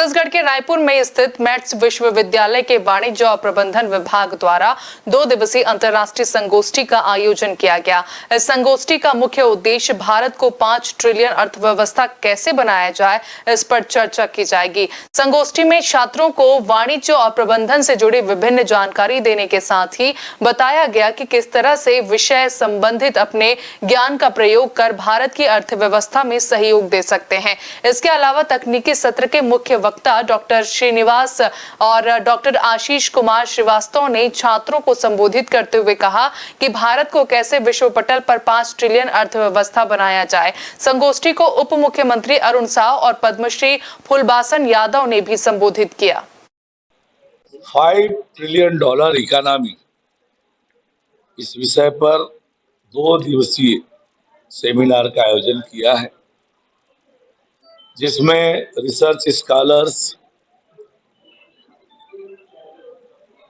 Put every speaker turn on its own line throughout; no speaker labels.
छत्तीसगढ़ के रायपुर में स्थित मैट्स विश्वविद्यालय के वाणिज्य और प्रबंधन विभाग द्वारा 2 दिवसीय अंतर्राष्ट्रीय संगोष्ठी का आयोजन किया गया। इस संगोष्ठी का मुख्य उद्देश्य भारत को 5 ट्रिलियन अर्थव्यवस्था कैसे बनाया जाए, इस पर चर्चा की जाएगी। संगोष्ठी में छात्रों को वाणिज्य और प्रबंधन से जुड़ी विभिन्न जानकारी देने के साथ ही बताया गया कि किस तरह से विषय संबंधित अपने ज्ञान का प्रयोग कर भारत की अर्थव्यवस्था में सहयोग दे सकते हैं। इसके अलावा तकनीकी सत्र के मुख्य वक्ता डॉक्टर श्रीनिवास और डॉक्टर आशीष कुमार श्रीवास्तव ने छात्रों को संबोधित करते हुए कहा कि भारत को कैसे विश्व पटल पर 5 ट्रिलियन अर्थव्यवस्था बनाया जाए। संगोष्ठी को उप मुख्यमंत्री अरुण साव और पद्मश्री फूलबासन यादव ने भी संबोधित किया।
5 ट्रिलियन डॉलर इकोनॉमी, इस विषय पर 2 दिवसीय सेमिनार का आयोजन किया है, जिसमें रिसर्च स्कॉलर्स,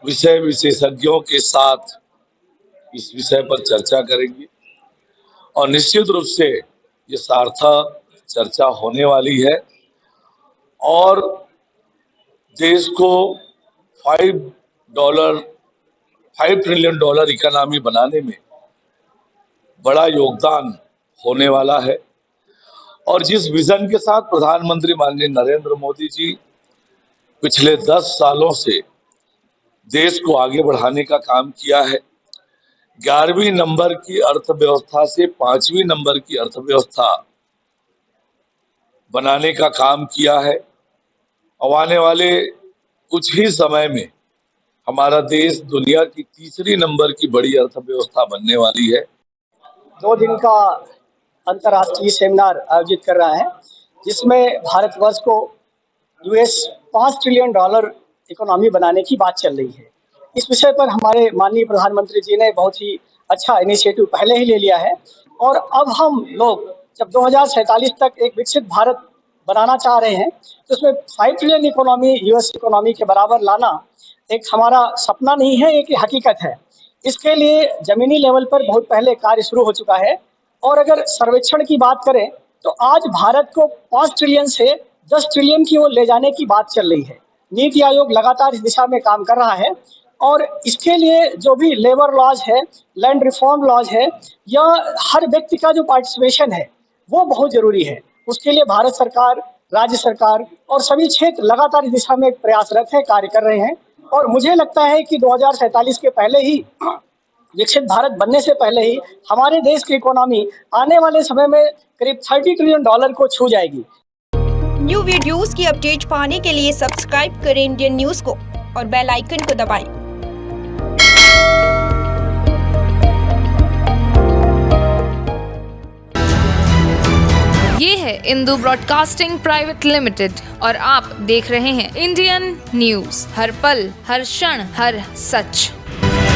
विषय विशेषज्ञों के साथ इस विषय पर चर्चा करेंगे और निश्चित रूप से ये सार्थक चर्चा होने वाली है और देश को 5 ट्रिलियन डॉलर इकोनॉमी बनाने में बड़ा योगदान होने वाला है। और जिस विजन के साथ प्रधानमंत्री माननीय नरेंद्र मोदी जी पिछले 10 सालों से देश को आगे बढ़ाने का काम किया है, 11वीं नंबर की अर्थव्यवस्था से 5वीं नंबर की अर्थव्यवस्था बनाने का काम किया है। अब आने वाले कुछ ही समय में हमारा देश दुनिया की 3री नंबर की बड़ी अर्थव्यवस्था बनने वाली है।
2 दिन का अंतर्राष्ट्रीय सेमिनार आयोजित कर रहा है, जिसमें भारतवर्ष को $5 ट्रिलियन इकोनॉमी बनाने की बात चल रही है। इस विषय पर हमारे माननीय प्रधानमंत्री जी ने बहुत ही अच्छा इनिशिएटिव पहले ही ले लिया है और अब हम लोग जब 2047 तक एक विकसित भारत बनाना चाह रहे हैं, तो उसमें 5 ट्रिलियन इकोनॉमी यूएस इकोनॉमी के बराबर लाना एक हमारा सपना नहीं है, एक हकीकत है। इसके लिए जमीनी लेवल पर बहुत पहले कार्य शुरू हो चुका है और अगर सर्वेक्षण की बात करें तो आज भारत को 5 ट्रिलियन से 10 ट्रिलियन की ओर ले जाने की बात चल रही है। नीति आयोग लगातार इस दिशा में काम कर रहा है और इसके लिए जो भी लेबर लॉज है, लैंड रिफॉर्म लॉज है, या हर व्यक्ति का जो पार्टिसिपेशन है वो बहुत जरूरी है। उसके लिए भारत सरकार, राज्य सरकार और सभी क्षेत्र लगातार इस दिशा में प्रयासरत है, कार्य कर रहे हैं और मुझे लगता है कि 2047 के पहले ही, विकसित भारत बनने से पहले ही हमारे देश की इकोनॉमी आने वाले समय में करीब $30 ट्रिलियन को छू जाएगी।
न्यू वीडियोस की अपडेट पाने के लिए सब्सक्राइब करें इंडियन न्यूज को और बेल आइकन को दबाएं।
ये है इंदू ब्रॉडकास्टिंग प्राइवेट लिमिटेड और आप देख रहे हैं इंडियन न्यूज, हर पल, हर क्षण, हर सच।